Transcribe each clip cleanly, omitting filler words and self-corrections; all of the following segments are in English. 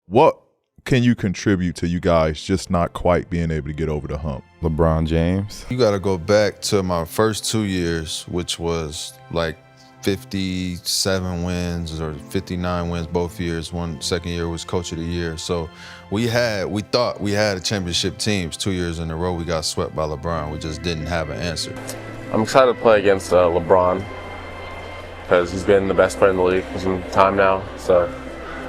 What can you contribute to you guys just not quite being able to get over the hump? LeBron James. You got to go back to my first 2 years, which was like 57 wins or 59 wins both years. Second year was coach of the year. So we thought we had a championship teams 2 years in a row. We got swept by LeBron. We just didn't have an answer. I'm excited to play against LeBron because he's been the best player in the league for some time now. So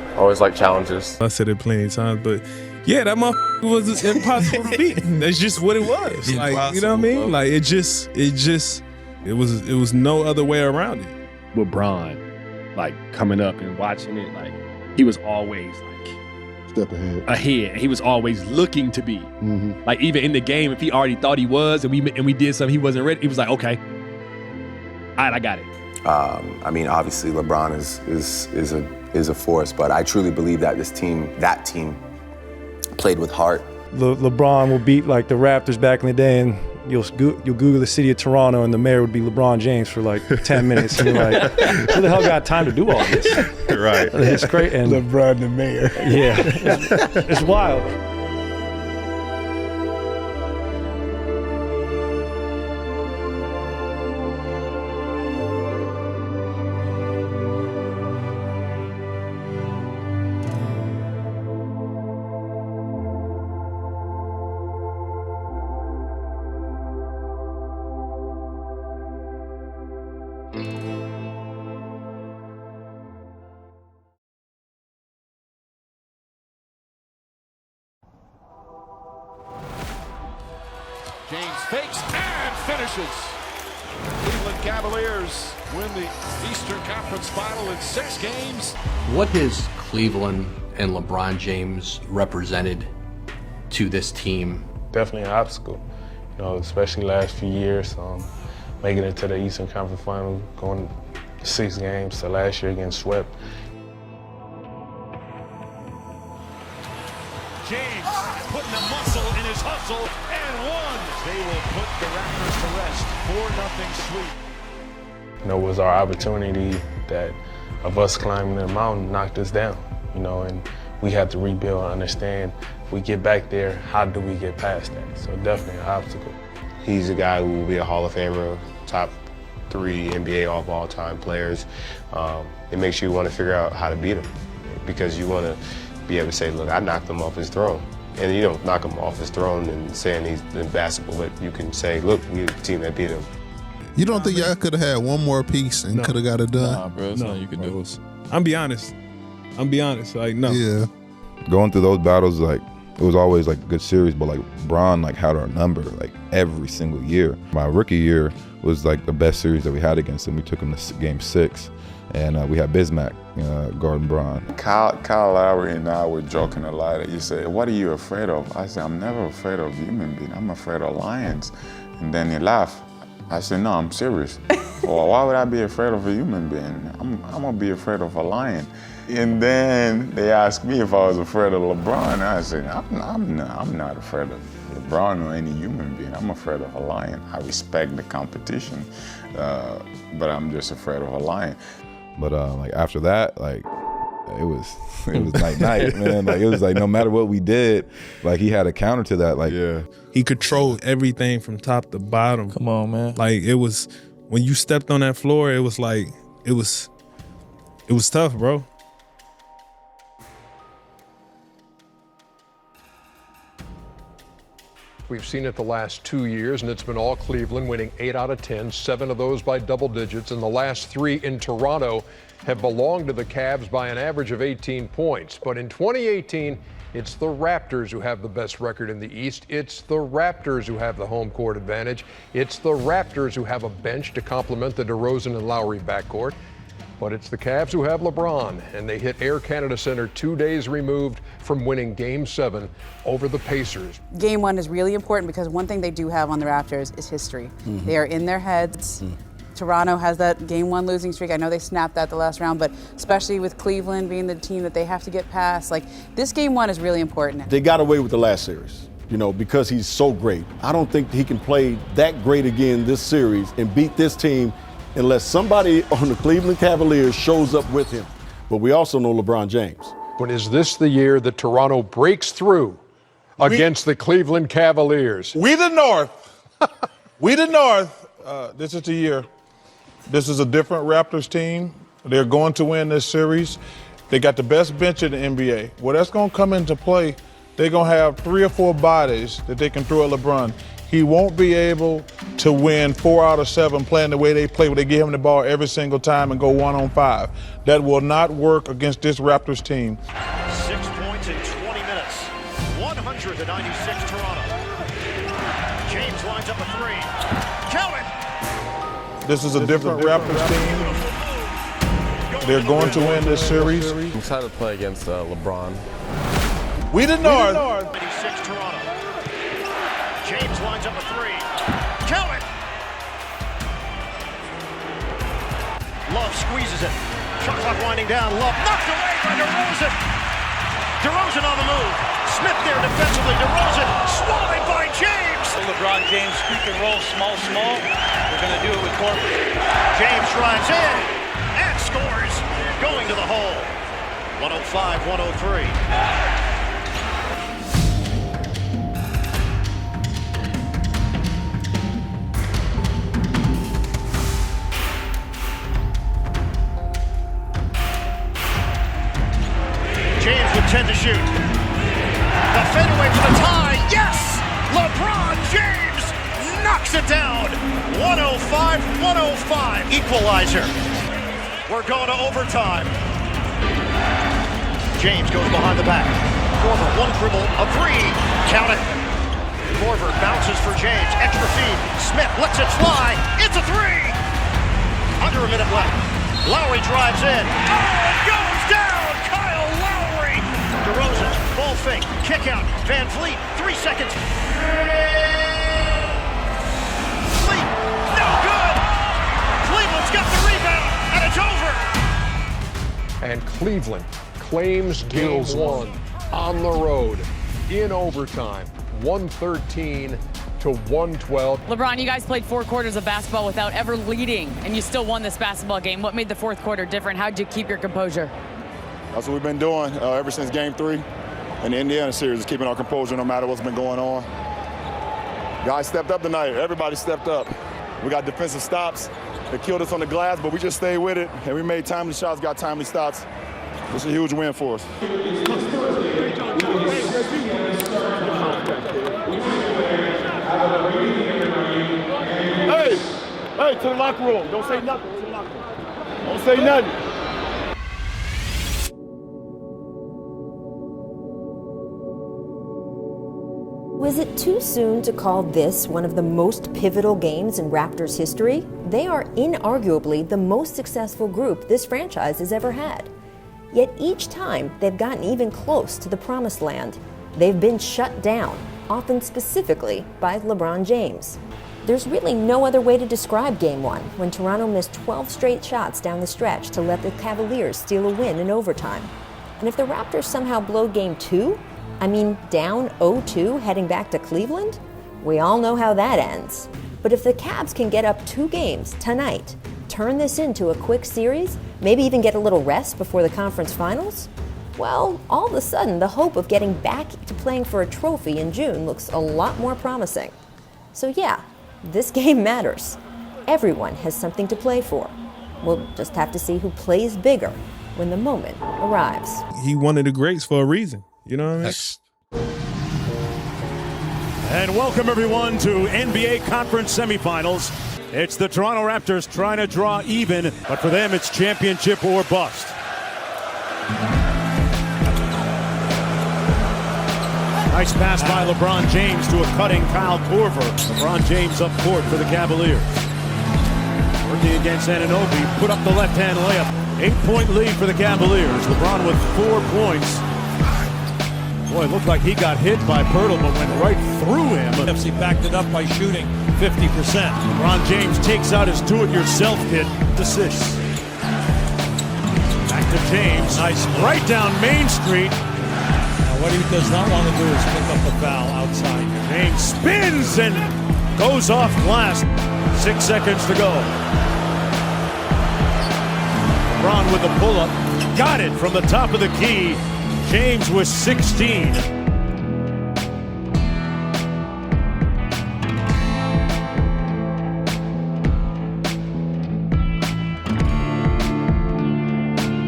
I always like challenges. I said it plenty of times, but yeah, that motherfucker was impossible to beat. That's just what it was. Like, you know what I mean? Like it was no other way around it. LeBron, like coming up and watching it, like he was always like step ahead. He was always looking to be. Like even in the game, if he already thought he was, and we did something he wasn't ready, he was like, okay, all right, I got it. I mean, obviously LeBron is a force, but I truly believe that that team played with heart. LeBron will beat like the Raptors back in the day, and you'll Google the city of Toronto, and the mayor would be LeBron James for like 10 minutes. And you're like, who the hell got time to do all this? Right. It's great. And LeBron the mayor. Yeah, it's wild. James fakes and finishes. Cleveland Cavaliers win the Eastern Conference Final in 6 games. What has Cleveland and LeBron James represented to this team? Definitely an obstacle, you know, especially last few years. Making it to the Eastern Conference Final, going 6 games to last year getting swept. James putting the muscle in his hustle and won. They will put the Raptors to rest 4-0 sweep. You know, it was our opportunity that of us climbing the mountain knocked us down, you know, and we had to rebuild and understand if we get back there, how do we get past that? So definitely an obstacle. He's a guy who will be a Hall of Famer, top 3 NBA all-time players. It makes you want to figure out how to beat him because you want to be able to say, look, I knocked him off his throne. And you don't knock him off his throne and saying he's in basketball, but you can say, look, we're the team that beat him. You don't think y'all could have had one more piece and could have got it done? Nah, bro, No, you can do. I'm be honest, like no. Yeah. Going through those battles, like it was always like a good series, but like Bron like had our number like every single year. My rookie year was like the best series that we had against him. We took him to game 6, and we had Bismack guarding Bron. Kyle Lowry and I were joking a lot. He said, "What are you afraid of?" I said, "I'm never afraid of human beings. I'm afraid of lions." And then he laughed. I said, "No, I'm serious. Well, why would I be afraid of a human being? I'm gonna be afraid of a lion." And then they asked me if I was afraid of LeBron. I said, I'm not afraid of LeBron or any human being. I'm afraid of a lion. I respect the competition, but I'm just afraid of a lion. But like after that, like it was night, man. Like it was like no matter what we did, like he had a counter to that. Like He controlled everything from top to bottom. Come on, man. Like it was, when you stepped on that floor, it was like, it was tough, bro. We've seen it the last 2 years, and it's been all Cleveland, winning 8 out of 10, 7 of those by double digits, and the last 3 in Toronto have belonged to the Cavs by an average of 18 points. But in 2018, it's the Raptors who have the best record in the East. It's the Raptors who have the home court advantage. It's the Raptors who have a bench to complement the DeRozan and Lowry backcourt. But it's the Cavs who have LeBron, and they hit Air Canada Center 2 days removed from winning Game 7 over the Pacers. Game 1 is really important because one thing they do have on the Raptors is history. They are in their heads. Toronto has that Game 1 losing streak. I know they snapped that the last round, but especially with Cleveland being the team that they have to get past, like this Game 1 is really important. They got away with the last series, you know, because he's so great. I don't think he can play that great again this series and beat this team unless somebody on the Cleveland Cavaliers shows up with him. But we also know LeBron James. When is this the year that Toronto breaks through against the Cleveland Cavaliers? We the North. We the North. This is the year. This is a different Raptors team. They're going to win this series. They got the best bench in the NBA. Well, that's going to come into play. They're going to have 3 or 4 bodies that they can throw at LeBron. He won't be able to win 4 out of 7 playing the way they play, where they give him the ball every single time and go 1-on-5. That will not work against this Raptors team. 6 points in 20 minutes. 196 Toronto. James lines up a 3. Count it! This is a different Raptors team. They're going to win this series. I'm excited to play against LeBron. We the North. 96 Toronto. James lines up a 3. Count it! Love squeezes it. Shot clock winding down. Love knocked away by DeRozan. DeRozan on the move. Smith there defensively. DeRozan swallowed by James. LeBron James pick and roll, small. We're going to do it with Corver. James drives in and scores. Going to the hole. 105-103. James with 10 to shoot. The fadeaway for the tie. Yes! LeBron James knocks it down. 105-105. Equalizer. We're going to overtime. James goes behind the back. Corver, one dribble, a 3. Count it. Corver bounces for James. Extra feed. Smith lets it fly. It's a 3. Under a minute left. Lowry drives in. Oh, it goes down. Kyle Lowry. DeRozan, ball fake, kick out. Van Vliet, 3 seconds. Vliet, no good. Cleveland's got the rebound, and it's over. And Cleveland claims game 1 on the road in overtime, 113-112. LeBron, you guys played 4 quarters of basketball without ever leading, and you still won this basketball game. What made the 4th quarter different? How did you keep your composure? That's what we've been doing ever since game 3 in the Indiana series, is keeping our composure no matter what's been going on. Guys stepped up tonight. Everybody stepped up. We got defensive stops. They killed us on the glass, but we just stayed with it, and we made timely shots, got timely stops. It's a huge win for us. Hey, to the locker room. Don't say nothing. To the locker room. Don't say nothing. Was it too soon to call this one of the most pivotal games in Raptors history? They are inarguably the most successful group this franchise has ever had. Yet each time they've gotten even close to the promised land, they've been shut down, often specifically by LeBron James. There's really no other way to describe Game 1, when Toronto missed 12 straight shots down the stretch to let the Cavaliers steal a win in overtime. And if the Raptors somehow blow Game 2, down 0-2 heading back to Cleveland, we all know how that ends. But if the Cavs can get up 2 games tonight, turn this into a quick series, maybe even get a little rest before the conference finals, well, all of a sudden the hope of getting back to playing for a trophy in June looks a lot more promising. So yeah, this game matters. Everyone has something to play for. We'll just have to see who plays bigger when the moment arrives. He one of the greats for a reason. You know what I mean? And welcome everyone to NBA Conference Semifinals. It's the Toronto Raptors trying to draw even, but for them it's championship or bust. Nice pass by LeBron James to a cutting Kyle Korver. LeBron James up court for the Cavaliers. Working against Anunoby, put up the left-hand layup. 8-point lead for the Cavaliers. LeBron with 4 points. Boy, it looked like he got hit by Pirtle, but went right through him. FC backed it up by shooting 50%. LeBron James takes out his do-it-yourself kit. Assists. Back to James. Nice. Right down Main Street. Now what he does not want to do is pick up the foul outside. James spins and goes off glass. 6 seconds to go. LeBron with the pull-up. Got it from the top of the key. James with 16.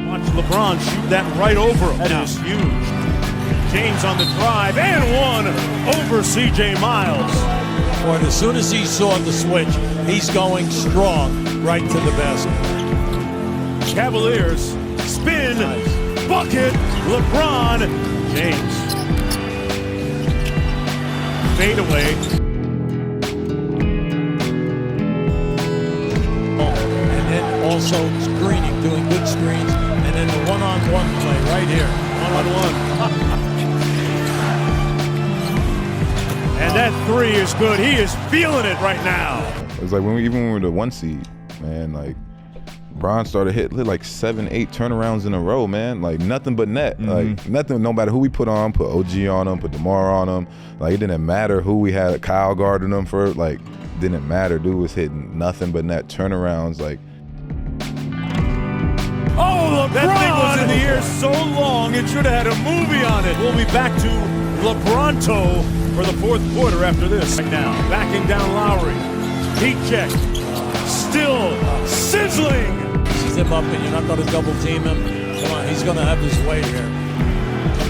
Watch LeBron shoot that right over him. That is huge. James on the drive and one over C.J. Miles. Boy, as soon as he saw the switch, he's going strong right to the basket. Cavaliers spin, bucket, LeBron James. Fade away. And then also screening, doing good screens, and then the one-on-one play right here. One-on-one. And that three is good. He is feeling it right now. It was like when we were the 1 seed, man, like Bron started hit like 7-8 turnarounds in a row, man. Like nothing but net. Like nothing, no matter who we put OG on him, put DeMar on him. Like it didn't matter who we had Kyle guarding him for. Like didn't matter. Dude was hitting nothing but net turnarounds. Like oh, LeBron! That thing was in the air so long it should have had a movie on it. We'll be back to LeBronto for the fourth quarter after this. Right now, backing down Lowry. Heat check. Still sizzling. Sees him up, and you're not going to double team him. Come on, he's going to have his way here.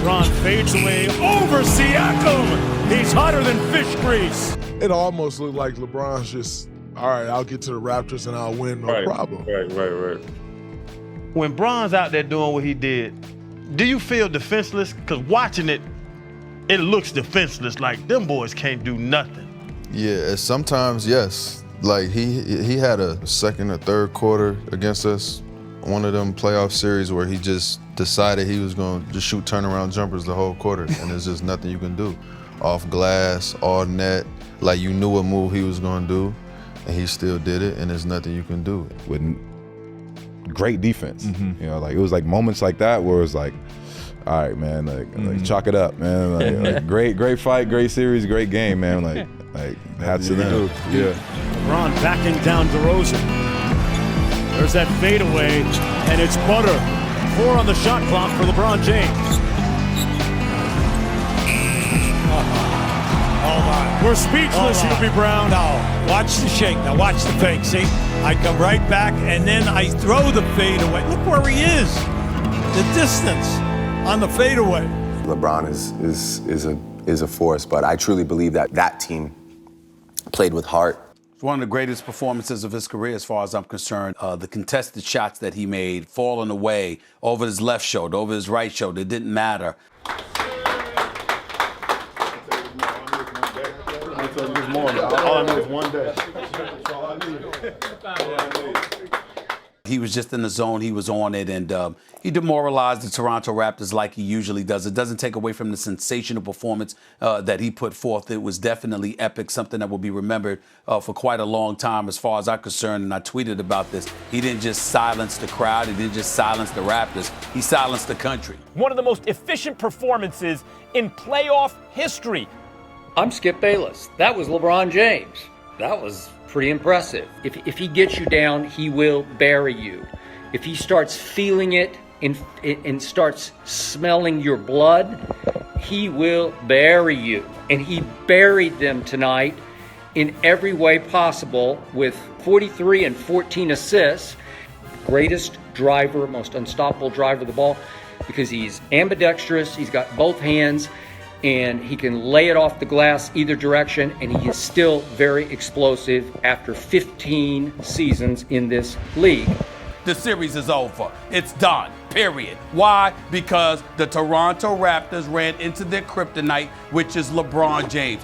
LeBron fades away over Siakam. He's hotter than fish grease. It almost looked like LeBron's just, all right, I'll get to the Raptors and I'll win, no problem. Right. When Bron's out there doing what he did, do you feel defenseless? Because watching it, it looks defenseless, like them boys can't do nothing. Yeah, sometimes, yes. Like he had a second or third quarter against us, one of them playoff series where he just decided he was going to just shoot turnaround jumpers the whole quarter, and there's just nothing you can do. Off glass, all net, like you knew what move he was going to do, and he still did it, and there's nothing you can do. With great defense, you know, like it was like moments like that where it was like, all right, man, like chalk it up, man. Like great fight, great series, great game, man. Like hats to them. Yeah. LeBron backing down DeRozan. There's that fadeaway, and it's butter. 4 on the shot clock for LeBron James. Oh my. We're speechless, Hubie Brown. No, watch the shake. Now watch the fake. See, I come right back, and then I throw the fade away. Look where he is. The distance on the fadeaway. LeBron is a force, but I truly believe that team played with heart. It's one of the greatest performances of his career as far as I'm concerned. The contested shots that he made, falling away over his left shoulder, over his right shoulder, it didn't matter. All I need is one day. He was just in the zone. He was on it, and he demoralized the Toronto Raptors like he usually does. It doesn't take away from the sensational performance that he put forth. It was definitely epic, something that will be remembered for quite a long time as far as I'm concerned, and I tweeted about this. He didn't just silence the crowd. He didn't just silence the Raptors. He silenced the country. One of the most efficient performances in playoff history. I'm Skip Bayless. That was LeBron James. That was pretty impressive. If he gets you down, he will bury you. If he starts feeling it and starts smelling your blood, he will bury you. And he buried them tonight in every way possible with 43 and 14 assists. Greatest driver, most unstoppable driver of the ball, because he's ambidextrous, he's got both hands, and he can lay it off the glass either direction, and he is still very explosive after 15 seasons in this league. The series is over. It's done, period. Why? Because the Toronto Raptors ran into their kryptonite, which is LeBron James.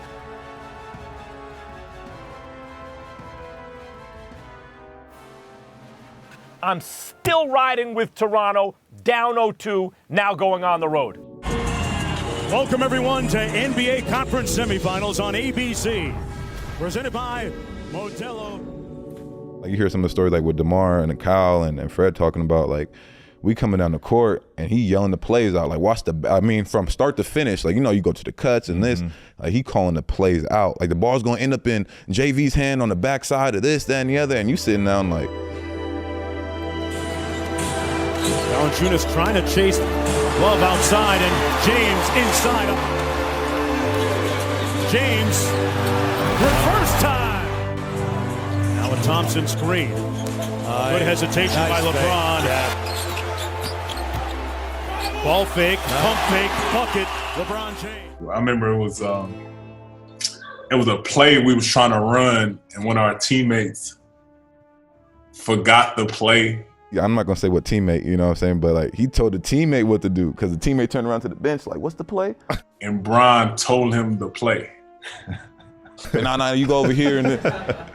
I'm still riding with Toronto, down 0-2, now going on the road. Welcome, everyone, to NBA Conference Semifinals on ABC. Presented by Modelo. Like you hear some of the stories like with DeMar and Kyle and Fred talking about like we coming down the court and he yelling the plays out like watch from start to finish, like, you know, you go to the cuts and this, like he calling the plays out. Like the ball's gonna end up in JV's hand on the backside of this, that, and the other, and you sitting down like Valanciunas trying to chase Love outside and James inside. James, reverse time. Now a Thompson screen. Good hesitation by LeBron. Ball fake, pump fake, bucket. LeBron James. I remember it was a play we was trying to run, and one of our teammates forgot the play. Yeah, I'm not gonna say what teammate, you know what I'm saying, but like he told the teammate what to do because the teammate turned around to the bench like, "What's the play?" And Bron told him the play. Nah, you go over here, and then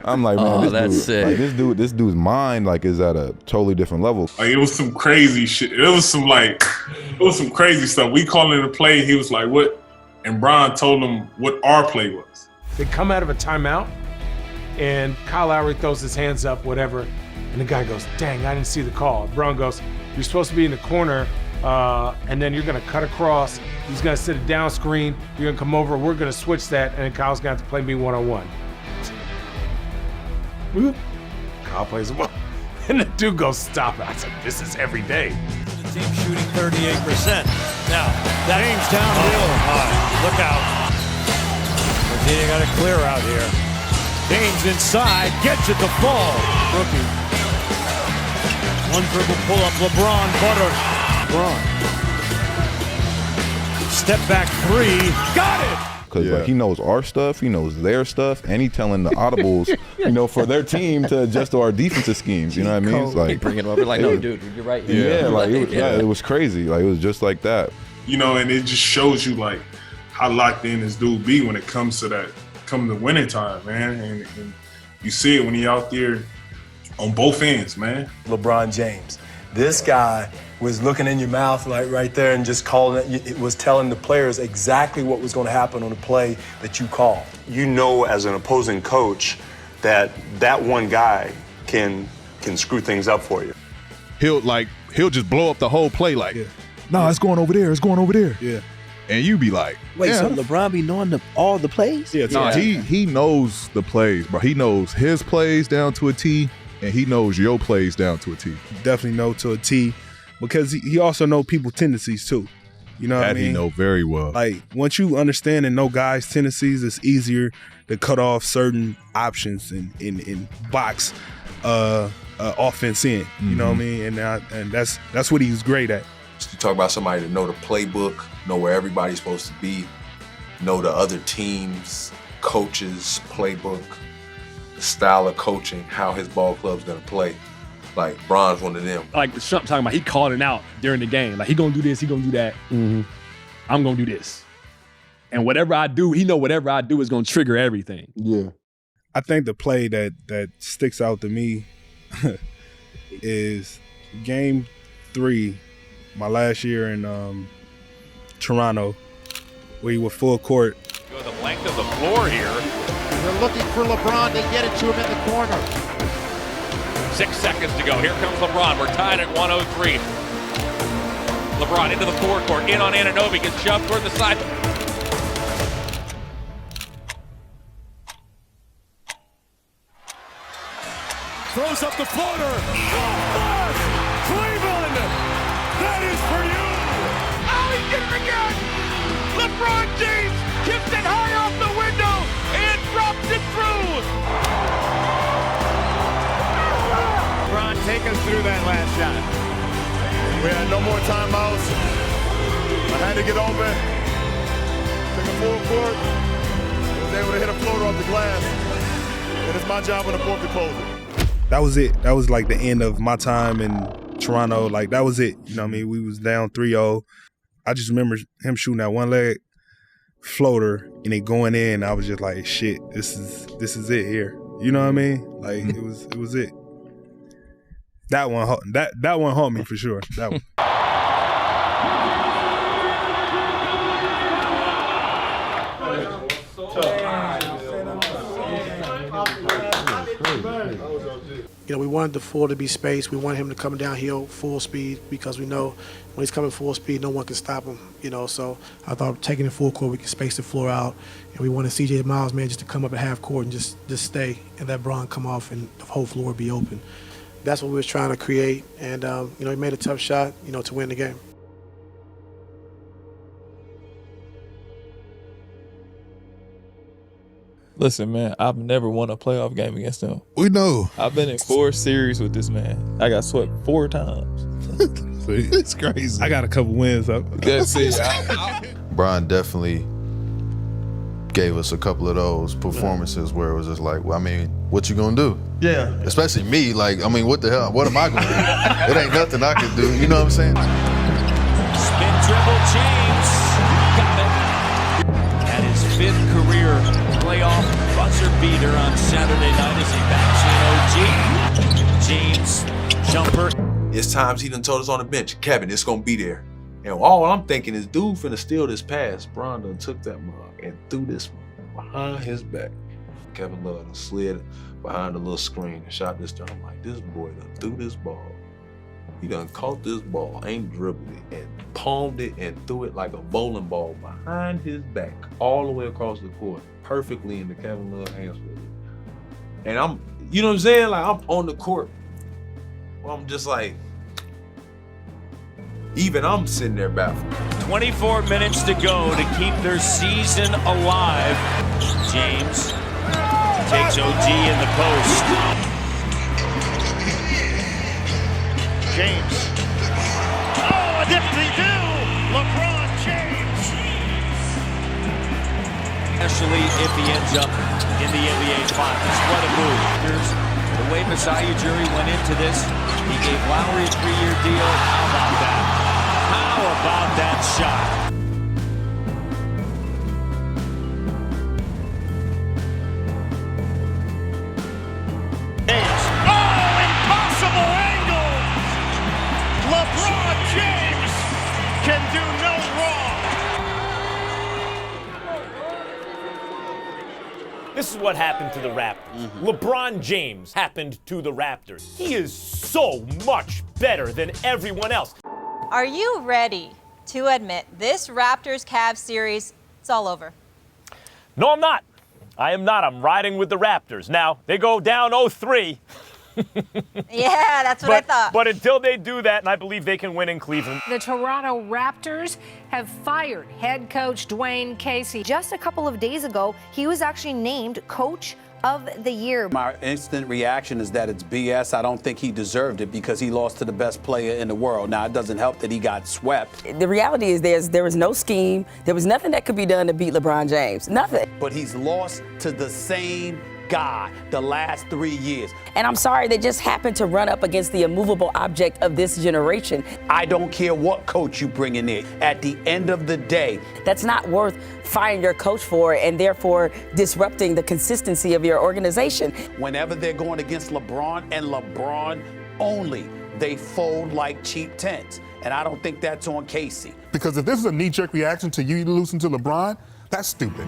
I'm like, man, this dude's mind like is at a totally different level. Like it was some crazy shit. It was some crazy stuff. We called it a play. He was like, "What?" And Bron told him what our play was. They come out of a timeout, and Kyle Lowry throws his hands up, whatever, and the guy goes, "Dang, I didn't see the call." Bron goes, "You're supposed to be in the corner, and then you're gonna cut across. He's gonna sit a down screen. You're gonna come over. We're gonna switch that, and then Kyle's gonna have to play me one-on-one." Kyle plays it well, and the dude goes, "Stop it!" I said, "This is every day." The team shooting 38%. Now, James downhill. Look out. Virginia got a clear out here. James inside, gets it to fall. Rookie. One dribble pull up, LeBron, LeBron. Step back three, got it! Because like he knows our stuff, he knows their stuff, and he telling the audibles, you know, for their team to adjust to our defensive schemes. You know what I mean? It's like bring it over, like, no, dude, you're right. Yeah, like it was crazy. Like it was just like that. You know, and it just shows you like how locked in this dude be when it comes to that, come to winning time, man. And you see it when he out there on both ends, man. LeBron James, this guy was looking in your mouth like right there and just calling it, was telling the players exactly what was going to happen on the play that you called. You know, as an opposing coach, that one guy can screw things up for you. He'll just blow up the whole play like, "No, it's going over there, it's going over there." Yeah. And you be like, wait, so LeBron be knowing all the plays? Yeah, no, he knows the plays, bro. He knows his plays down to a T, and he knows your plays down to a T. Definitely know to a T, because he also know people's tendencies too. You know what I mean? He know very well. Like once you understand and know guys' tendencies, it's easier to cut off certain options in box offense in. You know what I mean? And that's what he's great at. You talk about somebody to know the playbook, know where everybody's supposed to be, know the other teams, coaches, playbook, style of coaching, how his ball club's gonna play. Like Bron's one of them. Like Trump talking about, he called it out during the game. Like he gonna do this, he gonna do that. I'm gonna do this, and whatever I do, he know whatever I do is gonna trigger everything. Yeah, I think the play that sticks out to me is Game 3. My last year in Toronto, where he was full court. Go the length of the floor here. They're looking for LeBron. They get it to him in the corner. 6 seconds to go. Here comes LeBron. We're tied at 103. LeBron into the forecourt. In on Anunoby. Gets shoved toward the side. Throws up the floater. Cleveland! That is for you! Oh, he did it again! LeBron James tipped it high off the window and drops it through! LeBron, take us through that last shot. We had no more timeouts. I had to get open. Took a full court. Was able to hit a floater off the glass. And it's my job on the court to close it. That was it. That was like the end of my time in Toronto. Like, that was it. You know what I mean? We was down 3-0. I just remember him shooting that one leg floater and it going in. I was just like, shit, this is it here. You know what I mean? Like, it was it. That one haunted me for sure. That one. You know, we wanted the floor to be spaced. We wanted him to come downhill full speed because we know when he's coming full speed, no one can stop him. You know, so I thought taking it full court, we could space the floor out, and we wanted CJ Miles, man, just to come up at half court and just stay and let Bron come off and the whole floor be open. That's what we was trying to create, and you know, he made a tough shot, you know, to win the game. Listen, man, I've never won a playoff game against him. We know. I've been in 4 series with this man. I got swept 4 times. See, it's crazy. I got a couple wins up. That's it. Brian definitely gave us a couple of those performances where it was just like, well, I mean, what you gonna do? Yeah. Especially me, like, I mean, what the hell? What am I gonna do? It ain't nothing I can do. You know what I'm saying? Spin dribble, James got it. Had his 5th career playoff buzzer beater on Saturday night as he backs in OG. James, jumper. It's times he done told us on the bench, Kevin, it's gonna be there. And all I'm thinking is, dude finna steal this pass. Bron done took that mug and threw this behind his back. Kevin Love done slid behind the little screen and shot this down. I'm like, this boy done threw this ball. He done caught this ball, ain't dribbled it, and palmed it and threw it like a bowling ball behind his back, all the way across the court, perfectly in the Kevin Love hands. And I'm, you know what I'm saying? Like, I'm on the court. I'm just like, even I'm sitting there baffled. 24 minutes to go to keep their season alive. James takes OG in the post. James. Oh, a dip-de-do! LeBron James. Especially if he ends up in the NBA Finals. What a move. The way Masai Ujiri went into this, he gave Lowry a 3-year deal. How about that? How about that shot? James. Oh, impossible angle! LeBron James can do no wrong. This is what happened to the Raptors. LeBron James happened to the Raptors. He is so much better than everyone else. Are you ready to admit this Raptors-Cavs series, it's all over? No, I'm not. I am not. I'm riding with the Raptors. Now, they go down 0-3. Yeah, that's what I thought. But until they do that, and I believe they can win in Cleveland. The Toronto Raptors have fired head coach Dwayne Casey. Just a couple of days ago, he was actually named Coach of the Year. My instant reaction is that it's BS. I don't think he deserved it because he lost to the best player in the world. Now, it doesn't help that he got swept. The reality is there was no scheme. There was nothing that could be done to beat LeBron James. Nothing. But he's lost to the same guy the last 3 years. And I'm sorry, they just happened to run up against the immovable object of this generation. I don't care what coach you bring in there. At the end of the day, that's not worth firing your coach for and therefore disrupting the consistency of your organization. Whenever they're going against LeBron and LeBron only, they fold like cheap tents. And I don't think that's on Casey. Because if this is a knee-jerk reaction to you losing to LeBron, that's stupid.